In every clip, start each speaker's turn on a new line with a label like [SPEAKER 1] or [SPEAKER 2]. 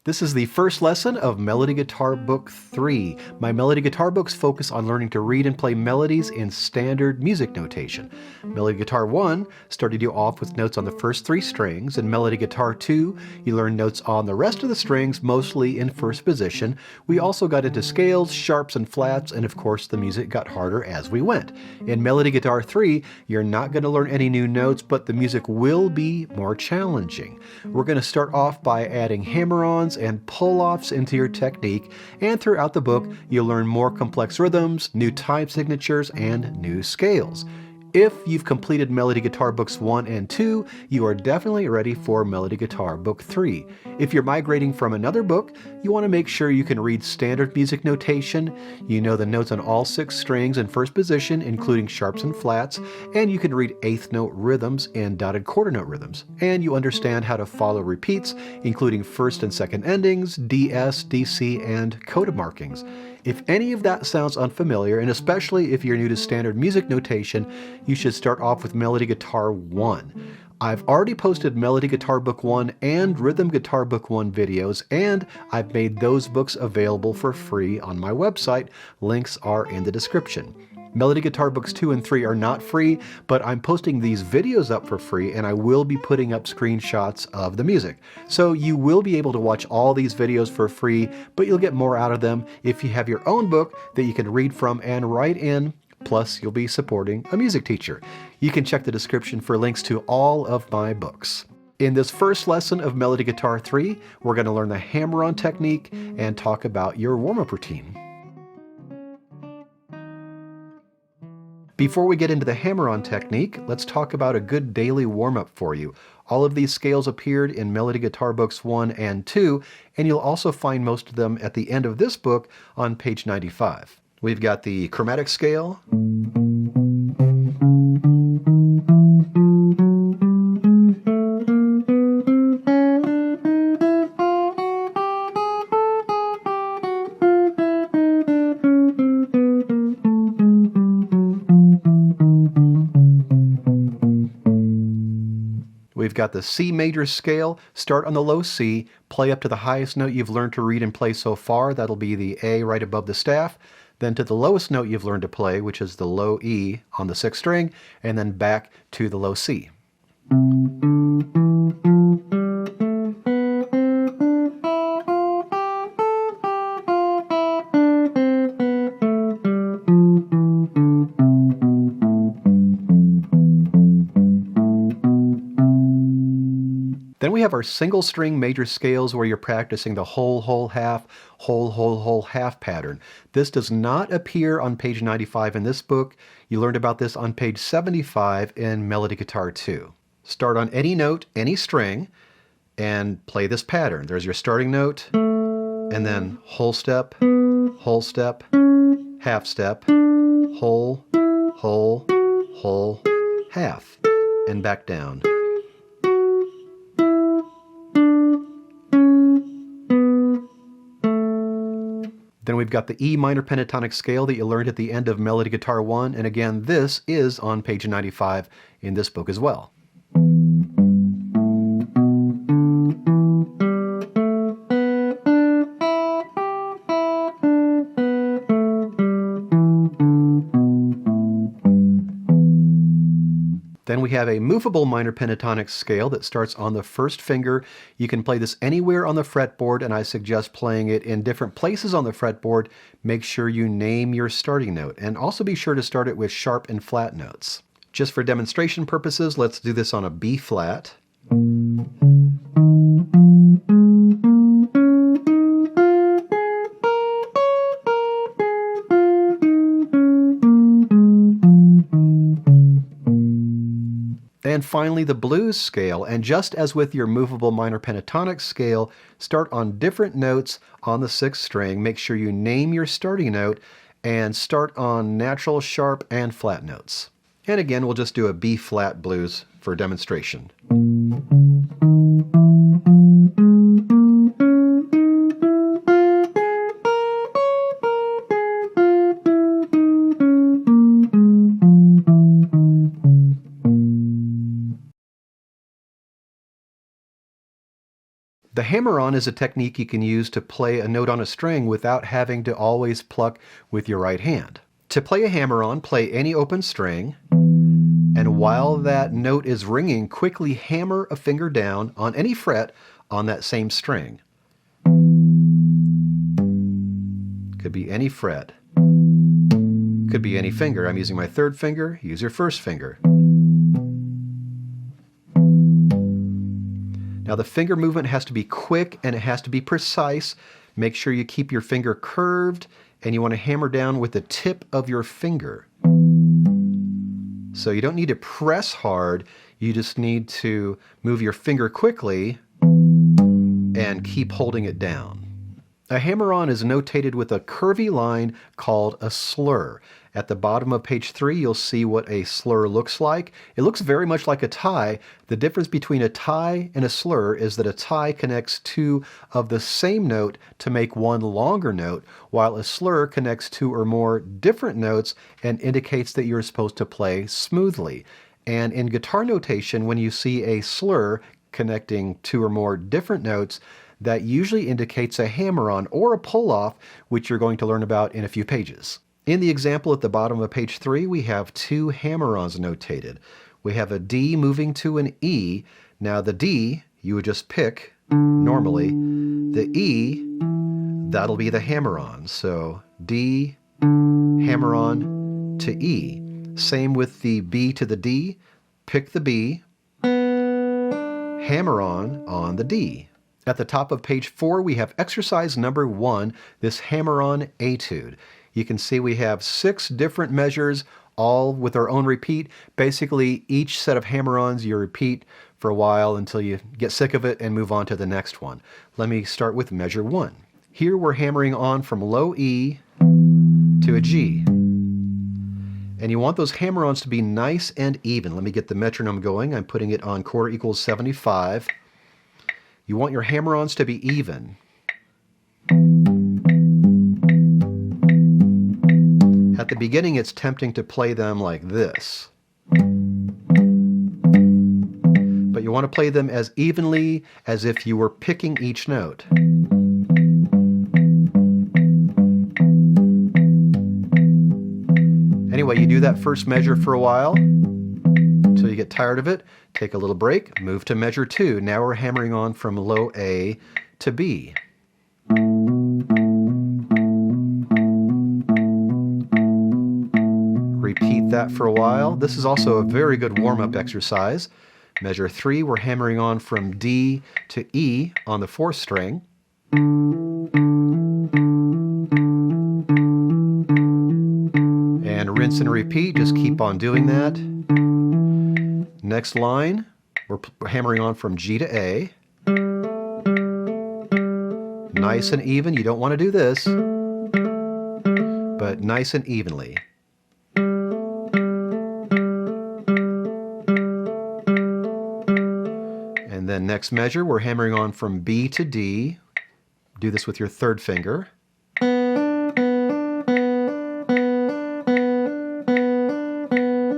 [SPEAKER 1] This is the first lesson of Melody Guitar Book 3. My melody guitar books focus on learning to read and play melodies in standard music notation. Melody Guitar 1 started you off with notes on the first 3 strings. In Melody Guitar 2, you learn notes on the rest of the strings, mostly in first position. We also got into scales, sharps, and flats, and of course the music got harder as we went. In Melody Guitar 3, you're not going to learn any new notes, but the music will be more challenging. We're going to start off by adding hammer-ons and pull-offs into your technique, and throughout the book you'll learn more complex rhythms, new time signatures, and new scales. If you've completed Melody Guitar Books 1 and 2, you are definitely ready for Melody Guitar Book 3. If you're migrating from another book, you want to make sure you can read standard music notation, you know the notes on all 6 strings in first position, including sharps and flats, and you can read eighth note rhythms and dotted quarter note rhythms, and you understand how to follow repeats, including first and second endings, DS, DC, and coda markings. If any of that sounds unfamiliar, and especially if you're new to standard music notation, you should start off with Melody Guitar 1. I've already posted Melody Guitar Book 1 and Rhythm Guitar Book 1 videos, and I've made those books available for free on my website. Links are in the description. Melody Guitar Books 2 and 3 are not free, but I'm posting these videos up for free, and I will be putting up screenshots of the music. So you will be able to watch all these videos for free, but you'll get more out of them if you have your own book that you can read from and write in. Plus, you'll be supporting a music teacher. You can check the description for links to all of my books. In this first lesson of Melody Guitar 3, we're going to learn the hammer-on technique and talk about your warm-up routine. Before we get into the hammer-on technique, let's talk about a good daily warm-up for you. All of these scales appeared in Melody Guitar Books 1 and 2, and you'll also find most of them at the end of this book on page 95. We've got the Chromatic Scale, we've got the C major scale. Start on the low C, play up to the highest note you've learned to read and play so far. That'll be the A right above the staff. Then to the lowest note you've learned to play, which is the low E on the 6th string, and then back to the low C. Then we have our single string major scales where you're practicing the whole, whole, half, whole, whole, whole, half pattern. This does not appear on page 95 in this book. You learned about this on page 75 in Melody Guitar 2. Start on any note, any string, and play this pattern. There's your starting note, and then whole step, half step, whole, whole, whole, half, and back down. Then we've got the E minor pentatonic scale that you learned at the end of Melody Guitar 1, and again, this is on page 95 in this book as well. Then we have a movable minor pentatonic scale that starts on the first finger. You can play this anywhere on the fretboard, and I suggest playing it in different places on the fretboard. Make sure you name your starting note, and also be sure to start it with sharp and flat notes. Just for demonstration purposes, let's do this on a B flat. And finally, the blues scale, and just as with your movable minor pentatonic scale, start on different notes on the 6th string. Make sure you name your starting note and start on natural, sharp, and flat notes. And again, we'll just do a B flat blues for demonstration. The hammer-on is a technique you can use to play a note on a string without having to always pluck with your right hand. To play a hammer-on, play any open string, and while that note is ringing, quickly hammer a finger down on any fret on that same string. Could be any fret. Could be any finger. I'm using my third finger. Use your first finger. Now the finger movement has to be quick and it has to be precise. Make sure you keep your finger curved and you want to hammer down with the tip of your finger. So you don't need to press hard, you just need to move your finger quickly and keep holding it down. A hammer-on is notated with a curvy line called a slur. At the bottom of page 3, you'll see what a slur looks like. It looks very much like a tie. The difference between a tie and a slur is that a tie connects two of the same note to make one longer note, while a slur connects two or more different notes and indicates that you're supposed to play smoothly. And in guitar notation, when you see a slur connecting two or more different notes, that usually indicates a hammer-on or a pull-off, which you're going to learn about in a few pages. In the example at the bottom of page 3, we have two hammer-ons notated. We have a D moving to an E. Now the D, you would just pick normally. The E, that'll be the hammer-on. So D, hammer-on to E. Same with the B to the D. Pick the B, hammer-on on the D. At the top of page 4, we have exercise number 1, this hammer-on etude. You can see we have 6 different measures, all with our own repeat. Basically, each set of hammer-ons you repeat for a while until you get sick of it and move on to the next one. Let me start with measure 1. Here we're hammering on from low E to a G. And you want those hammer-ons to be nice and even. Let me get the metronome going. I'm putting it on quarter equals 75. You want your hammer-ons to be even. At the beginning, it's tempting to play them like this. But you want to play them as evenly as if you were picking each note. Anyway, you do that first measure for a while until you get tired of it. Take a little break, move to measure 2. Now we're hammering on from low A to B. Repeat that for a while. This is also a very good warm-up exercise. Measure 3, we're hammering on from D to E on the 4th string. And rinse and repeat, just keep on doing that. Next line, we're hammering on from G to A. Nice and even. You don't want to do this, but nice and evenly. And then next measure, we're hammering on from B to D. Do this with your third finger.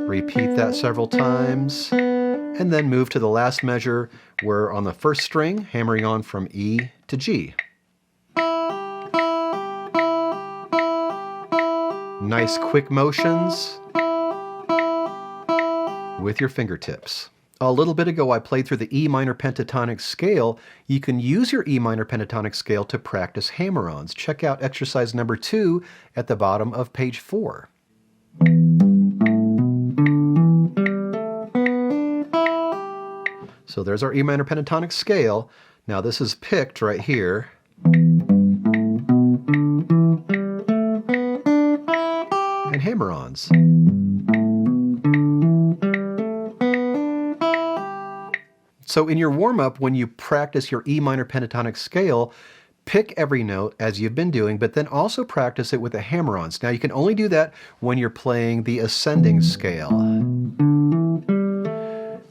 [SPEAKER 1] Repeat that several times, and then move to the last measure. We're on the first string, hammering on from E to G. Nice quick motions with your fingertips. A little bit ago I played through the E minor pentatonic scale. You can use your E minor pentatonic scale to practice hammer-ons. Check out exercise number 2 at the bottom of page 4. So there's our E minor pentatonic scale. Now this is picked right here. And hammer-ons. So in your warm-up, when you practice your E minor pentatonic scale, pick every note as you've been doing, but then also practice it with the hammer-ons. Now you can only do that when you're playing the ascending scale.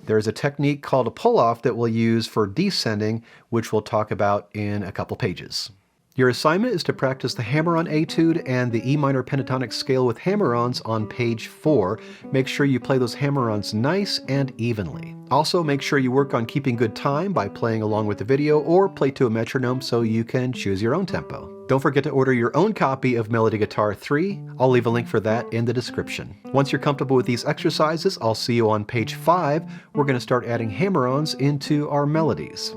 [SPEAKER 1] There's a technique called a pull-off that we'll use for descending, which we'll talk about in a couple pages. Your assignment is to practice the Hammer-On etude and the E minor pentatonic scale with Hammer-Ons on page 4. Make sure you play those Hammer-Ons nice and evenly. Also, make sure you work on keeping good time by playing along with the video or play to a metronome so you can choose your own tempo. Don't forget to order your own copy of Melody Guitar 3. I'll leave a link for that in the description. Once you're comfortable with these exercises, I'll see you on page 5. We're going to start adding Hammer-Ons into our melodies.